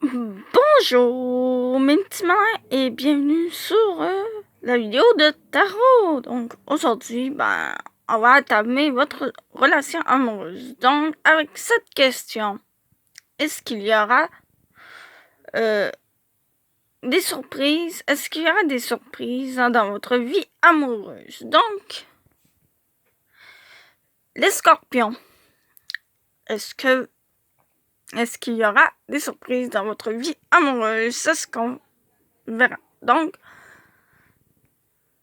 Bonjour mes petits malins et bienvenue sur la vidéo de tarot. Donc aujourd'hui, on va entamer votre relation amoureuse. Donc avec cette question, est-ce qu'il y aura des surprises? Est-ce qu'il y aura des surprises dans votre vie amoureuse? Donc, les scorpions, est-ce qu'il y aura des surprises dans votre vie amoureuse? C'est ce qu'on verra. Donc,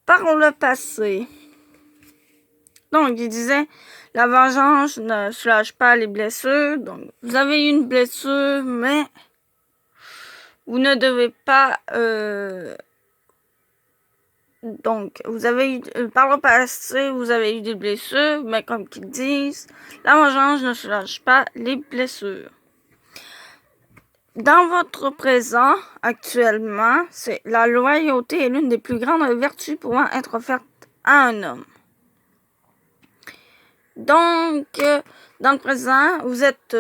par le passé. Donc, il disait, la vengeance ne soulage pas les blessures. Donc, vous avez eu une blessure, mais vous ne devez pas... Donc, vous avez eu, par le passé, vous avez eu des blessures, mais comme qu'ils disent, la vengeance ne soulage pas les blessures. Dans votre présent, actuellement, c'est la loyauté est l'une des plus grandes vertus pouvant être offertes à un homme. Donc, dans le présent, vous êtes...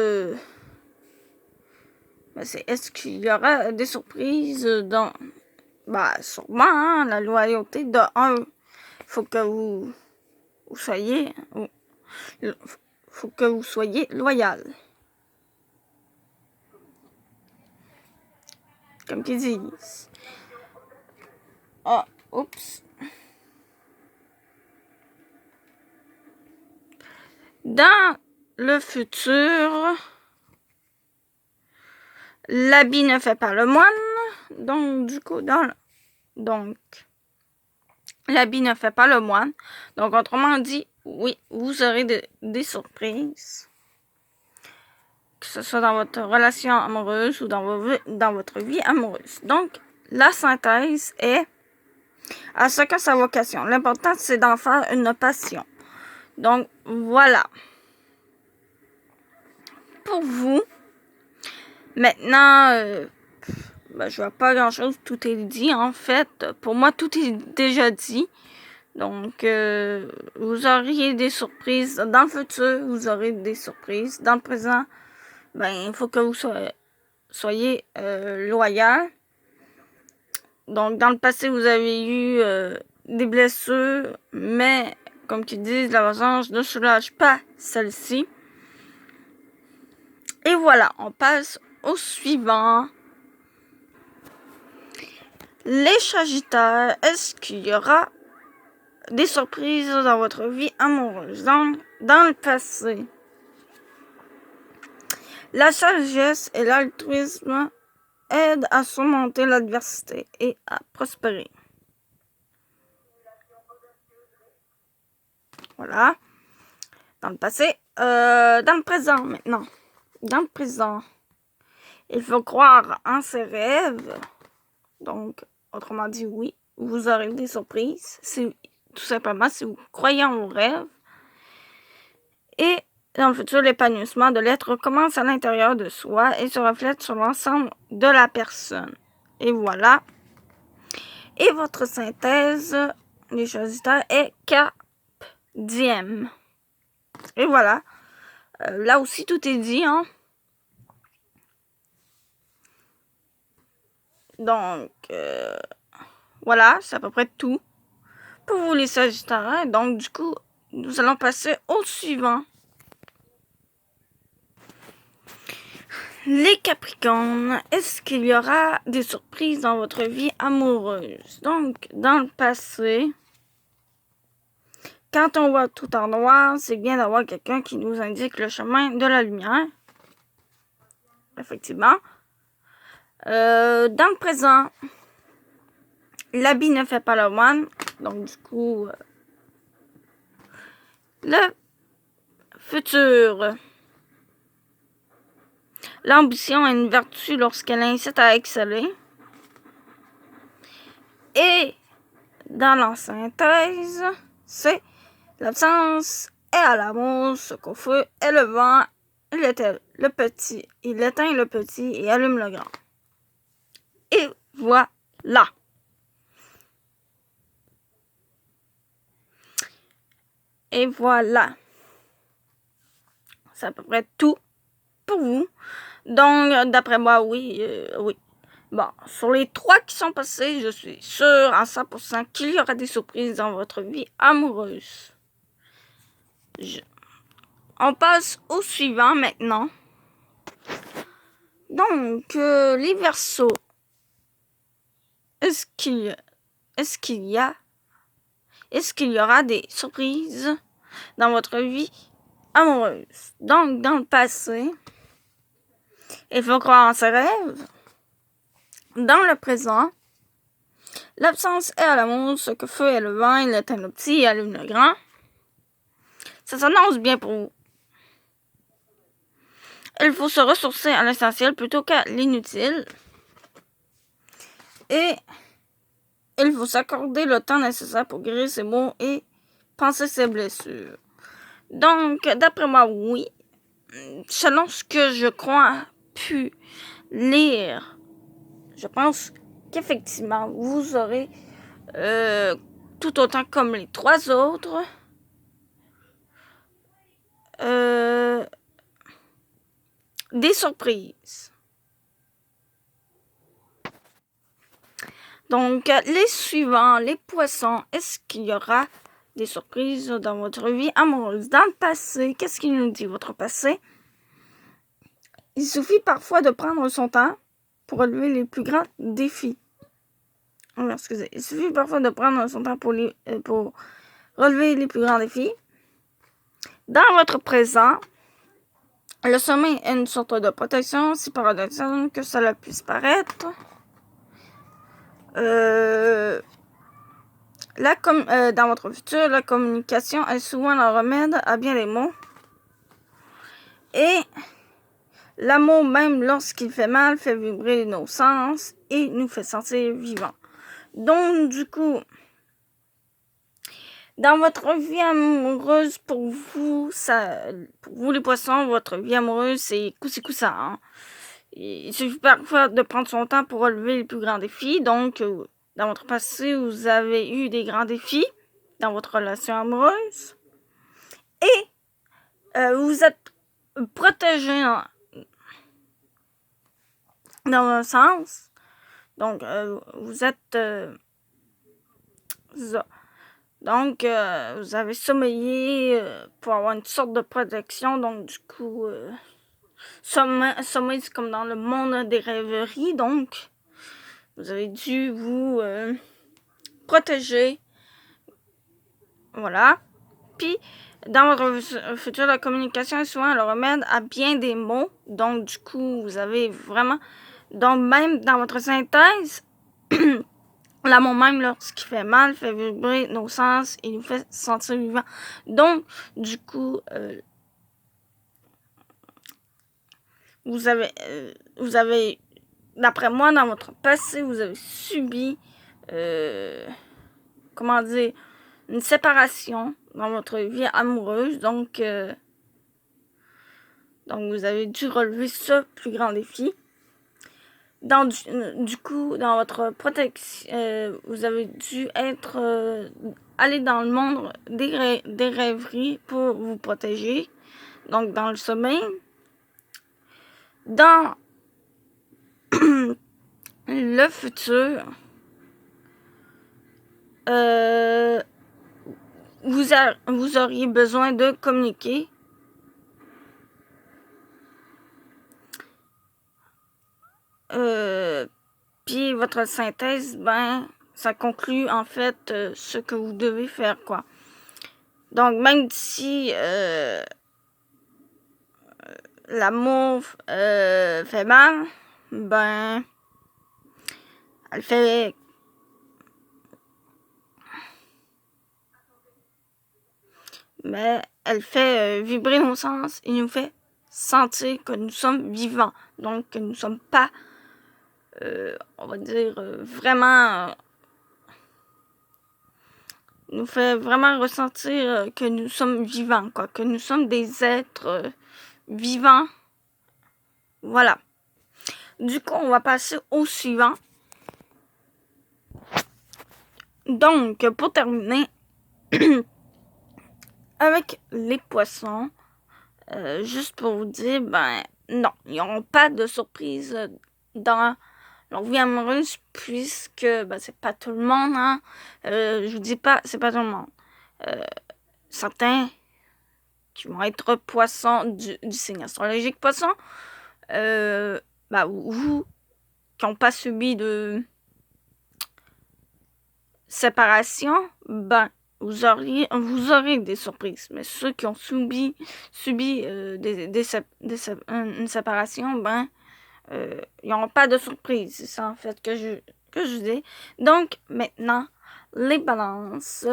est-ce qu'il y aura des surprises dans... sûrement, hein, la loyauté de un. Faut que vous soyez... faut que vous soyez loyal. Comme qu'ils disent. Ah, oups. Dans le futur, l'habit ne fait pas le moine. Donc, du coup, l'habit ne fait pas le moine. Donc, autrement dit, oui, vous aurez des surprises. Que ce soit dans votre relation amoureuse ou dans votre vie amoureuse. Donc, la synthèse est à chacun sa vocation. L'important, c'est d'en faire une passion. Donc, voilà. Pour vous, maintenant, je vois pas grand-chose. Tout est dit, en fait. Pour moi, tout est déjà dit. Donc, vous auriez des surprises dans le futur, vous aurez des surprises dans le présent. Il faut que vous soyez loyal. Donc, dans le passé, vous avez eu des blessures, mais, comme ils disent, la vengeance ne soulage pas celle-ci. Et voilà, on passe au suivant. Les Sagittaires, est-ce qu'il y aura des surprises dans votre vie amoureuse? Donc, dans le passé, la sagesse et l'altruisme aident à surmonter l'adversité et à prospérer. Voilà. Dans le passé. Dans le présent, maintenant. Dans le présent, il faut croire en ses rêves. Donc, autrement dit, oui, vous aurez des surprises. Tout simplement, si vous croyez en vos rêves. Et dans le futur, l'épanouissement de l'être commence à l'intérieur de soi et se reflète sur l'ensemble de la personne. Et voilà. Et votre synthèse, les Sagittaires, est Diem. Et voilà. Là aussi, tout est dit, hein. Donc, voilà, c'est à peu près tout pour vous les Sagittaires. Donc, du coup, nous allons passer au suivant. Les Capricornes, est-ce qu'il y aura des surprises dans votre vie amoureuse? Donc, dans le passé, quand on voit tout en noir, c'est bien d'avoir quelqu'un qui nous indique le chemin de la lumière. Effectivement. Dans le présent, l'habit ne fait pas le moine. Donc, du coup, le futur. L'ambition est une vertu lorsqu'elle incite à exceller. Et dans la synthèse, c'est l'absence est à l'amour, ce qu'au feu est le vent, il éteint le petit et allume le grand. Et voilà. Et voilà. C'est à peu près tout pour vous. Donc, d'après moi, oui, oui. Bon, sur les 3 qui sont passés, je suis sûre à 100% qu'il y aura des surprises dans votre vie amoureuse. On passe au suivant maintenant. Donc, les Verseaux. Est-ce qu'il y aura des surprises dans votre vie amoureuse? Donc, dans le passé, il faut croire en ses rêves. Dans le présent, l'absence est à l'amour, ce que feu est le vent, il éteint le petit et allume le grand. Ça s'annonce bien pour vous. Il faut se ressourcer à l'essentiel plutôt qu'à l'inutile. Et il faut s'accorder le temps nécessaire pour guérir ses maux et penser ses blessures. Donc, d'après moi, oui. Selon ce que je crois pu lire, je pense qu'effectivement, vous aurez tout autant comme les 3 autres des surprises. Donc, les suivants, les poissons, est-ce qu'il y aura des surprises dans votre vie amoureuse? Dans le passé, qu'est-ce qu'il nous dit, votre passé? Il suffit parfois de prendre son temps pour relever les plus grands défis. Excusez. Il suffit parfois de prendre son temps pour relever les plus grands défis. Dans votre présent, le sommeil est une sorte de protection, si paradoxal que cela puisse paraître. Dans votre futur, la communication est souvent le remède à bien des maux. Et l'amour, même lorsqu'il fait mal, fait vibrer nos sens et nous fait sentir vivants. Donc, du coup, dans votre vie amoureuse, pour vous les poissons, votre vie amoureuse, c'est coup-ci-coup-ça. Hein? Il suffit parfois de prendre son temps pour relever les plus grands défis. Donc, dans votre passé, vous avez eu des grands défis dans votre relation amoureuse. Et vous êtes protégé dans un sens. Donc, vous êtes... Donc, vous avez sommeillé pour avoir une sorte de protection. Donc, du coup, sommeil, c'est comme dans le monde des rêveries. Donc, vous avez dû vous protéger. Voilà. Puis, dans votre futur, la communication est souvent le remède à bien des maux. Donc, du coup, vous avez vraiment... Donc, même dans votre synthèse... L'amour même, lorsqu'il fait mal, fait vibrer nos sens et nous fait sentir vivants. Donc, du coup, vous avez, d'après moi, dans votre passé, vous avez subi, une séparation dans votre vie amoureuse. Donc, vous avez dû relever ce plus grand défi. Du coup, dans votre protection, vous avez dû aller dans le monde des rêveries pour vous protéger. Donc, dans le sommeil. Dans le futur, vous auriez besoin de communiquer. Puis votre synthèse, ça conclut en fait ce que vous devez faire, quoi. Donc, même si l'amour fait mal, elle fait... Mais elle fait vibrer nos sens et nous fait sentir que nous sommes vivants. Donc, que nous ne sommes pas... on va dire, vraiment... nous fait vraiment ressentir que nous sommes vivants, quoi. Que nous sommes des êtres vivants. Voilà. Du coup, on va passer au suivant. Donc, pour terminer, avec les poissons, juste pour vous dire, non, ils n'auront pas de surprise dans leur vie amoureuse, puisque c'est pas tout le monde, hein. Je vous dis pas, c'est pas tout le monde. Certains qui vont être poissons du signe astrologique poisson, vous qui n'ont pas subi de séparation, vous aurez des surprises. Mais ceux qui ont subi une séparation, ils n'auront pas de surprise. C'est ça, en fait, que je dis. Donc, maintenant, les balances.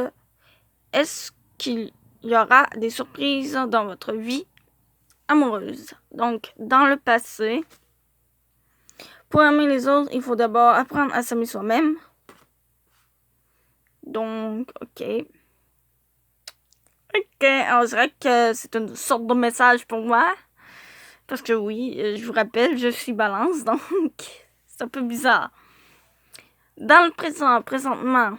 Est-ce qu'il y aura des surprises dans votre vie amoureuse? Donc, dans le passé, pour aimer les autres, il faut d'abord apprendre à s'aimer soi-même. Donc, ok, on dirait que c'est une sorte de message pour moi. Parce que oui, je vous rappelle, je suis balance, donc c'est un peu bizarre. Dans le présentement,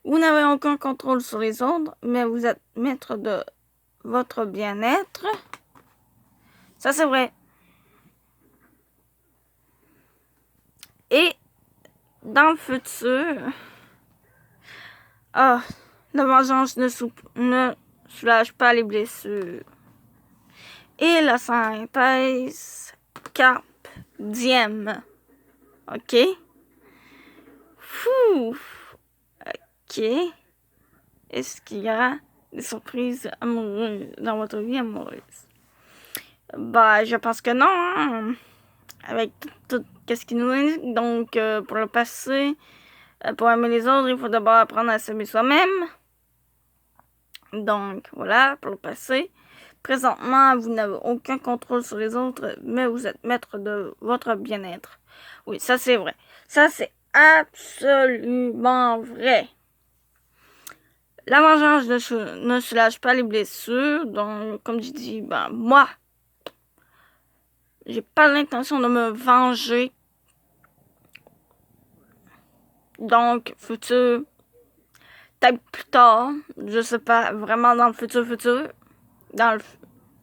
vous n'avez aucun contrôle sur les autres, mais vous êtes maître de votre bien-être. Ça, c'est vrai. Et dans le futur, la vengeance ne soulage pas les blessures. Et la synthèse carpe diem. Ok? Fou! Ok. Est-ce qu'il y a des surprises amoureuses dans votre vie amoureuse? Je pense que non, hein? Avec tout ce qui nous indique. Donc, pour le passé, pour aimer les autres, il faut d'abord apprendre à s'aimer soi-même. Donc, voilà, pour le passé. Présentement, vous n'avez aucun contrôle sur les autres, mais vous êtes maître de votre bien-être. Oui, ça c'est vrai. Ça c'est absolument vrai. La vengeance ne soulage pas les blessures. Donc, comme je dis, moi, j'ai pas l'intention de me venger. Donc, futur, peut-être plus tard, je sais pas, vraiment dans le futur.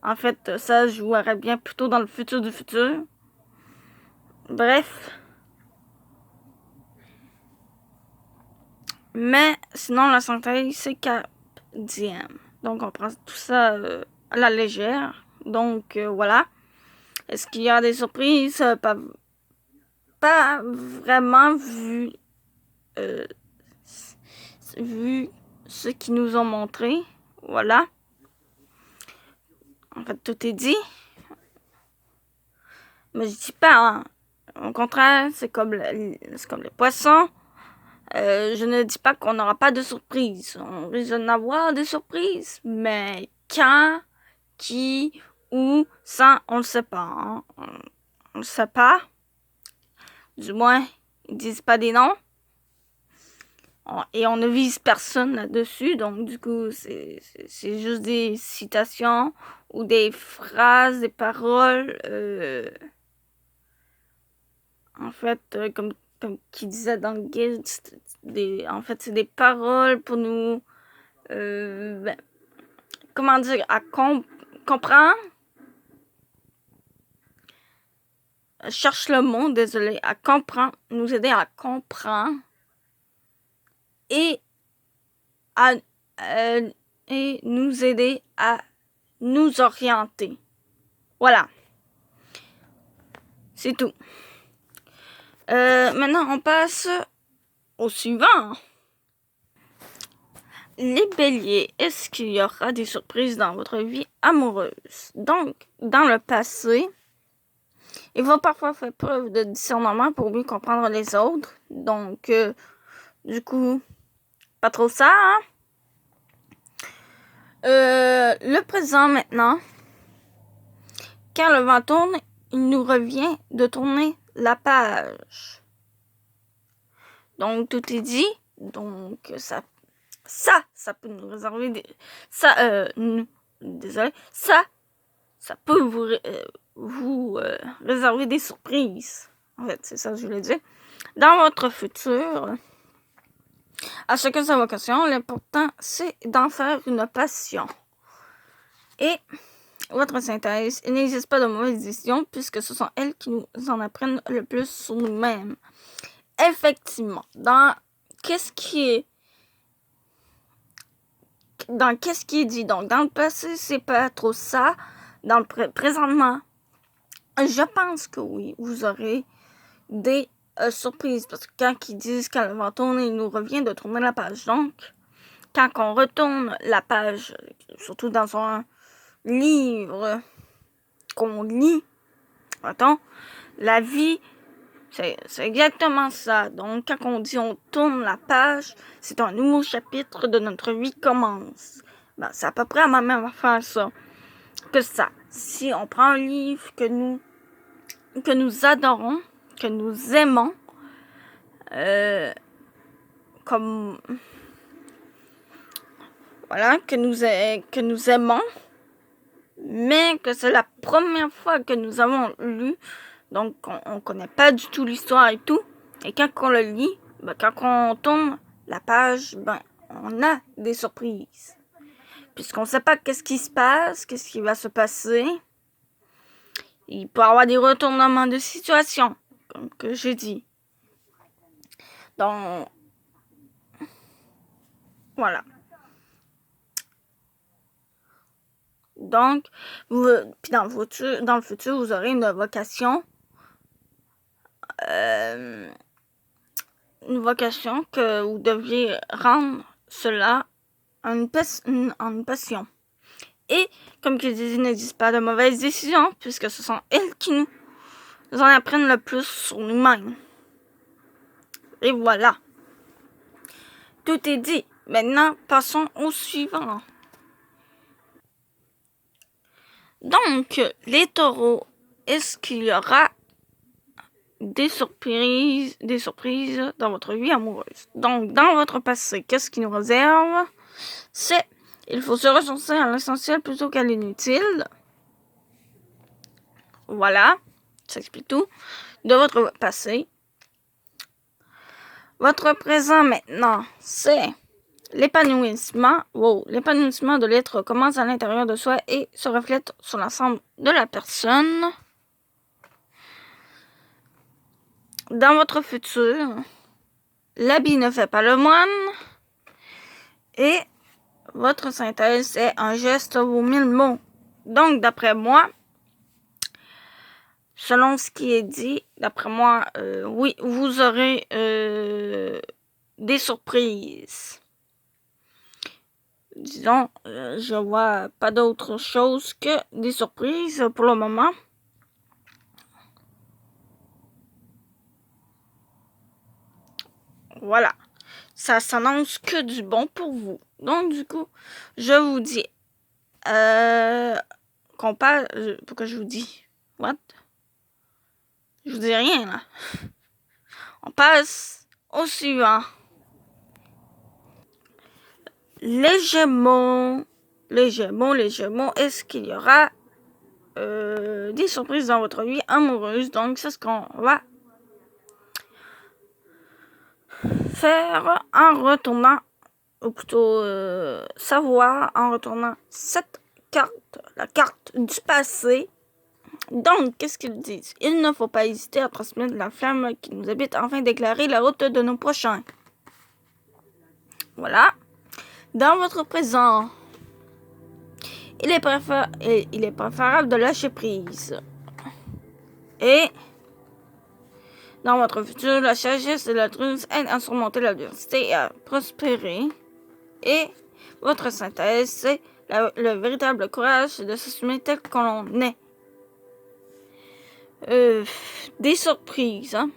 En fait, ça jouerait bien plutôt dans le futur du futur. Bref. Mais sinon, la santé, c'est carpe diem. Donc, on prend tout ça à la légère. Donc, voilà. Est-ce qu'il y a des surprises? Pas vraiment vu ce qu'ils nous ont montré. Voilà. En fait, tout est dit. Mais je dis pas, hein. Au contraire, c'est comme les poissons. Je ne dis pas qu'on n'aura pas de surprises. On risque d'en avoir des surprises. Mais quand, qui, où, ça, on le sait pas. Hein. On le sait pas. Du moins, ils disent pas des noms. Et on ne vise personne là-dessus. Donc, du coup, c'est juste des citations ou des phrases, des paroles. En fait, comme qui disait dans le guide, en fait, c'est des paroles pour nous, comment dire, à comprendre. Je cherche le mot, désolé, à comprendre, nous aider à comprendre et nous aider à nous orienter. Voilà. C'est tout. Maintenant, on passe au suivant. Les béliers, est-ce qu'il y aura des surprises dans votre vie amoureuse? Donc, dans le passé, ils vont parfois faire preuve de discernement pour mieux comprendre les autres. Donc, du coup, pas trop ça, hein? Le présent maintenant, quand le vent tourne, il nous revient de tourner la page. Donc, tout est dit. Donc, ça peut nous réserver désolé, ça peut vous réserver des surprises. En fait, c'est ça que je voulais dire. Dans votre futur, à chacun sa vocation, l'important, c'est d'en faire une passion. Et votre synthèse, il n'existe pas de mauvaises décisions puisque ce sont elles qui nous en apprennent le plus sur nous-mêmes. Effectivement, dans qu'est-ce qui est dit. Donc, dans le passé, c'est pas trop ça. Dans le présentement, je pense que oui, vous aurez des surprises. Parce que quand ils disent qu'elle va tourner, il nous revient de tourner la page. Donc, quand on retourne la page, surtout dans un livre qu'on lit, attends, la vie, c'est exactement ça. Donc, quand on dit on tourne la page, c'est un nouveau chapitre de notre vie commence. Ben, c'est à peu près la même affaire, ça, que ça. Si on prend un livre que nous adorons, que nous aimons, comme voilà, que nous aimons, mais que c'est la première fois que nous avons lu, donc on connaît pas du tout l'histoire et tout, et quand on le lit, ben, quand on tourne la page, ben, on a des surprises. Puisqu'on sait pas qu'est-ce qui se passe, qu'est-ce qui va se passer. Il peut y avoir des retournements de situation, comme que j'ai dit. Donc, voilà. Donc, puis dans le futur, vous aurez une vocation. Une vocation que vous deviez rendre cela en une passion. Et, comme je disais, il n'existe pas de mauvaises décisions, puisque ce sont elles qui nous en apprennent le plus sur nous-mêmes. Et voilà. Tout est dit. Maintenant, passons au suivant. Donc, les taureaux, est-ce qu'il y aura des surprises dans votre vie amoureuse? Donc, dans votre passé, qu'est-ce qui nous réserve? C'est, il faut se ressourcer à l'essentiel plutôt qu'à l'inutile. Voilà, ça explique tout. De votre passé. Votre présent maintenant, c'est l'épanouissement. L'épanouissement de l'être commence à l'intérieur de soi et se reflète sur l'ensemble de la personne. Dans votre futur, l'habit ne fait pas le moine. Et votre synthèse, c'est un geste vaut 1000 mots. Donc, d'après moi, selon ce qui est dit, d'après moi, oui, vous aurez des surprises. Disons, je vois pas d'autre chose que des surprises pour le moment. Voilà. Ça s'annonce que du bon pour vous. Donc, du coup, je vous dis qu'on parle... Pourquoi je vous dis? What? Je vous dis rien, là. On passe au suivant. Les Gémeaux. Est-ce qu'il y aura des surprises dans votre vie amoureuse? Donc, c'est ce qu'on va faire en retournant, ou plutôt savoir en retournant cette carte, la carte du passé. Donc, qu'est-ce qu'ils disent? Il ne faut pas hésiter à transmettre la flamme qui nous habite afin d'éclairer la route de nos prochains. Voilà. Dans votre présent, il est préférable de lâcher prise. Et dans votre futur, la sagesse et la truce aident à surmonter l'adversité et à prospérer. Et votre synthèse, c'est le véritable courage de s'assumer tel qu'on est. Des surprises, hein.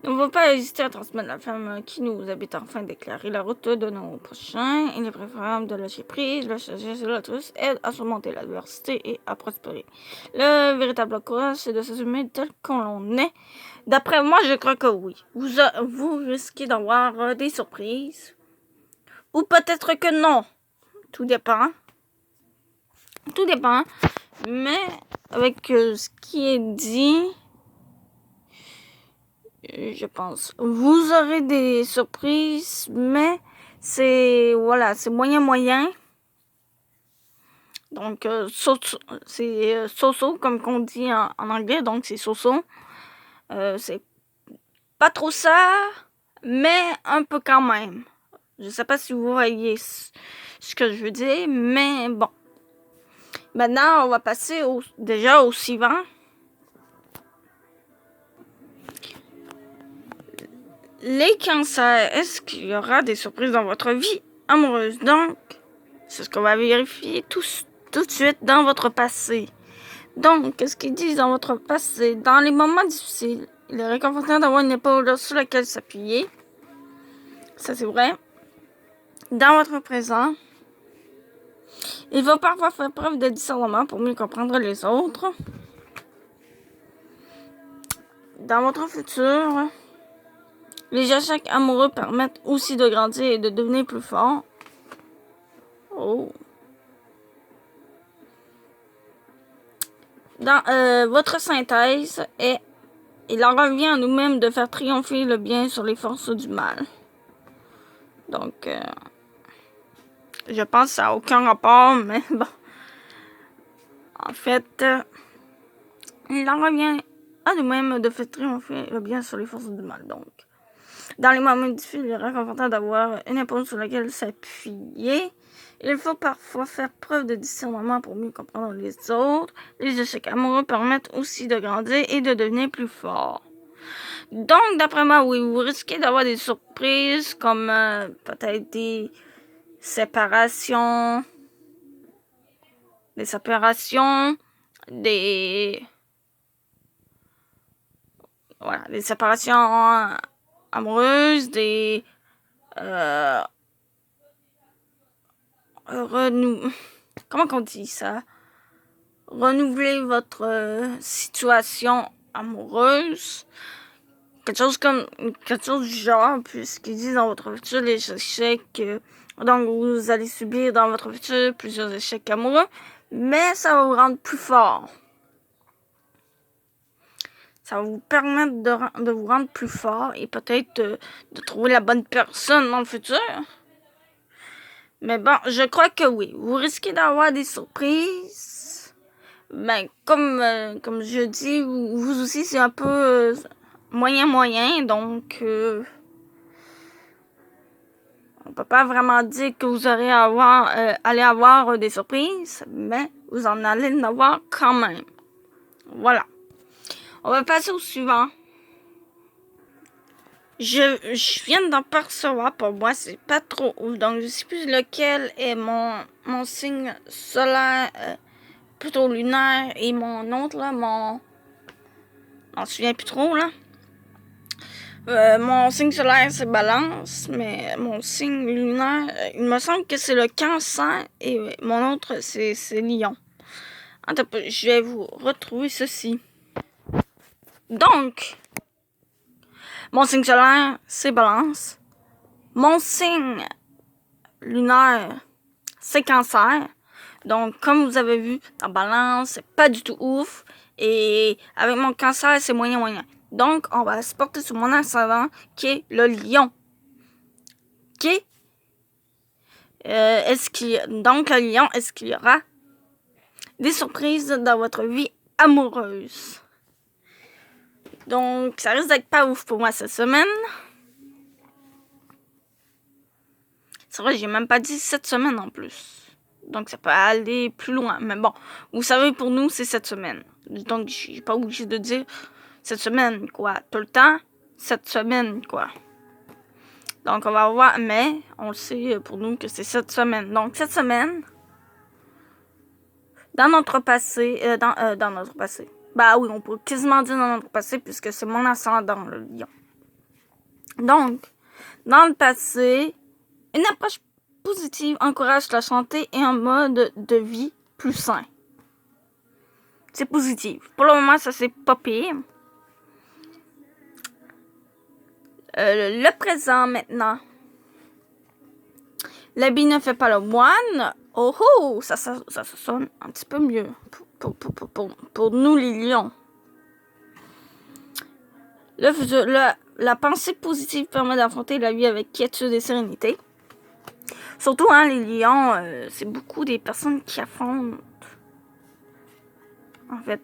Ne faut pas hésiter à transmettre la flamme qui nous habite afin d'éclairer la route de nos prochains. Il est préférable de lâcher prise. La sagesse et la truce aident à surmonter l'adversité et à prospérer. Le véritable courage, c'est de s'assumer tel qu'on est. D'après moi, je crois que oui. Vous risquez d'avoir des surprises. Ou peut-être que non. Tout dépend. Mais avec ce qui est dit, je pense, vous aurez des surprises, mais c'est moyen. Donc, c'est so-so, comme qu'on dit en anglais, donc c'est so-so. C'est pas trop ça, mais un peu quand même. Je sais pas si vous voyez ce que je veux dire, mais bon. Maintenant, on va passer déjà au suivant. Les cancers, est-ce qu'il y aura des surprises dans votre vie amoureuse? Donc, c'est ce qu'on va vérifier tout de suite dans votre passé. Donc, qu'est-ce qu'ils disent dans votre passé? Dans les moments difficiles, il est réconfortant d'avoir une épaule sur laquelle s'appuyer. Ça, c'est vrai. Dans votre présent, il va parfois faire preuve de discernement pour mieux comprendre les autres. Dans votre futur, les échecs amoureux permettent aussi de grandir et de devenir plus fort. Oh. Dans votre synthèse est il en revient à nous-mêmes de faire triompher le bien sur les forces du mal. Donc, je pense que ça n'a aucun rapport, mais bon. En fait, il en revient à nous-mêmes de faire triompher le bien sur les forces du mal. Donc, dans les moments difficiles, il est réconfortant d'avoir une épaule sur laquelle s'appuyer. Il faut parfois faire preuve de discernement pour mieux comprendre les autres. Les échecs amoureux permettent aussi de grandir et de devenir plus fort. Donc, d'après moi, oui, vous risquez d'avoir des surprises comme peut-être des séparations, des séparations amoureuses, des comment qu'on dit ça? Renouveler votre situation amoureuse. Quelque chose du genre, puisqu'il dit dans votre futur les échecs. Donc, vous allez subir dans votre futur plusieurs échecs amoureux, mais ça va vous rendre plus fort. Ça va vous permettre de vous rendre plus fort et peut-être de trouver la bonne personne dans le futur. Mais bon, je crois que oui. Vous risquez d'avoir des surprises. Ben, comme je dis, vous aussi, c'est un peu moyen. Donc, on peut pas vraiment dire que vous allez avoir des surprises, mais vous en allez en avoir quand même. Voilà. On va passer au suivant. Je viens d'en percevoir, pour moi, c'est pas trop ouf. Donc, je sais plus lequel est mon signe solaire, plutôt lunaire, et mon autre, là, on se souvient plus trop, là. Mon signe solaire, c'est Balance, mais mon signe lunaire, il me semble que c'est le Cancer, et mon autre, c'est Lion. Attends, je vais vous retrouver ceci. Donc, mon signe solaire, c'est Balance. Mon signe lunaire, c'est Cancer. Donc, comme vous avez vu, dans Balance, c'est pas du tout ouf. Et avec mon Cancer, c'est moyen. Donc, on va se porter sur mon ascendant, qui est le Lion. Donc, le Lion, est-ce qu'il y aura des surprises dans votre vie amoureuse? Donc, ça risque d'être pas ouf pour moi cette semaine. C'est vrai, j'ai même pas dit cette semaine en plus. Donc, ça peut aller plus loin. Mais bon, vous savez, pour nous, c'est cette semaine. Donc, je suis pas obligée de dire cette semaine, quoi. Tout le temps, cette semaine, quoi. Donc, on va voir. Mais, on le sait pour nous que c'est cette semaine. Donc, cette semaine, dans notre passé, dans notre passé. Bah oui, on peut quasiment dire dans notre passé, puisque c'est mon ascendant, le Lion. Donc, dans le passé, une approche positive encourage la santé et un mode de vie plus sain. C'est positif. Pour le moment, ça c'est pas pire. Le présent maintenant. L'habit ne fait pas le moine. Oh, ça sonne un petit peu mieux pour nous les lions. La pensée positive permet d'affronter la vie avec quiétude et sérénité. Surtout, les lions, c'est beaucoup des personnes qui affrontent en fait.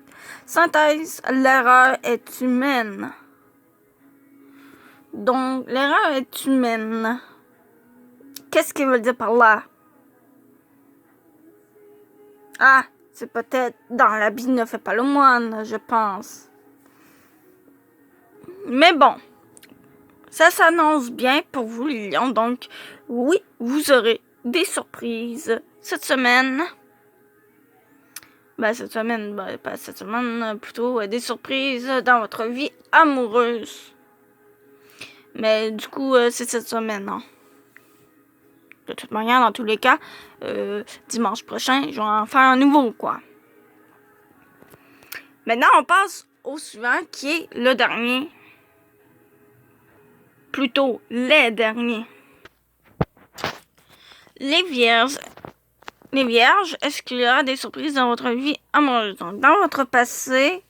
Synthèse, l'erreur est humaine. Donc, l'erreur est humaine. Qu'est-ce qu'il veut dire par là? Ah, c'est peut-être dans l'habit ne fait pas le moine, je pense. Mais bon, ça s'annonce bien pour vous, les lions. Donc, oui, vous aurez des surprises cette semaine. Pas cette semaine, plutôt des surprises dans votre vie amoureuse. Mais du coup, c'est cette semaine, hein. De toute manière, dans tous les cas, dimanche prochain, je vais en faire un nouveau, quoi. Maintenant, on passe au suivant, qui est le dernier. Plutôt, les derniers. Les vierges. Les vierges, est-ce qu'il y aura des surprises dans votre vie amoureuse? Donc, dans votre passé,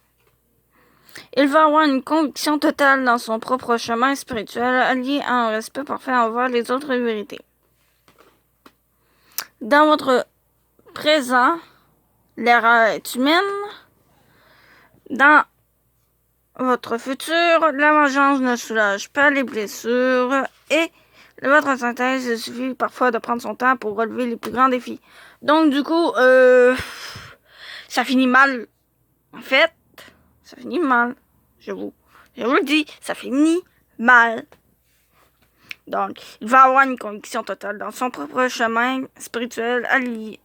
il va avoir une conviction totale dans son propre chemin spirituel, allié à un respect parfait envers les autres vérités. Dans votre présent, l'erreur est humaine. Dans votre futur, la vengeance ne soulage pas les blessures. Et votre synthèse, il suffit parfois de prendre son temps pour relever les plus grands défis. Donc, du coup, ça finit mal. En fait, ça finit mal. Je vous le dis, ça finit mal. Donc, il va avoir une conviction totale dans son propre chemin spirituel allié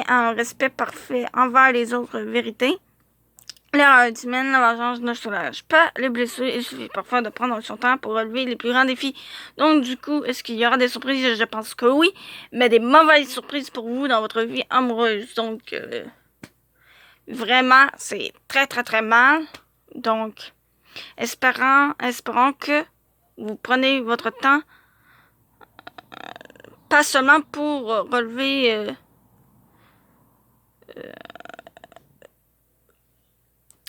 à un respect parfait envers les autres vérités. L'erreur humaine, la vengeance ne soulage pas les blessures. Il suffit parfois de prendre son temps pour relever les plus grands défis. Donc, du coup, est-ce qu'il y aura des surprises? Je pense que oui, mais des mauvaises surprises pour vous dans votre vie amoureuse. Donc, vraiment, c'est très, très, très mal. Donc, espérons que vous prenez votre temps, pas seulement pour relever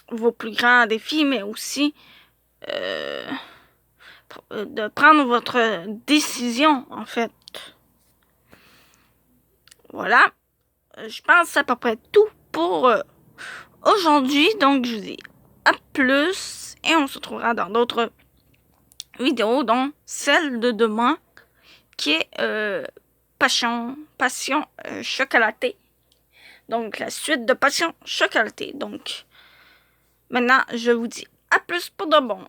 vos plus grands défis, mais aussi de prendre votre décision, en fait. Voilà. Je pense que c'est à peu près tout pour aujourd'hui. Donc, je vous dis à plus et on se retrouvera dans d'autres vidéos, dont celle de demain, qui est Passion chocolatée. Donc, la suite de Passion chocolatée. Donc, maintenant, je vous dis à plus pour de bon.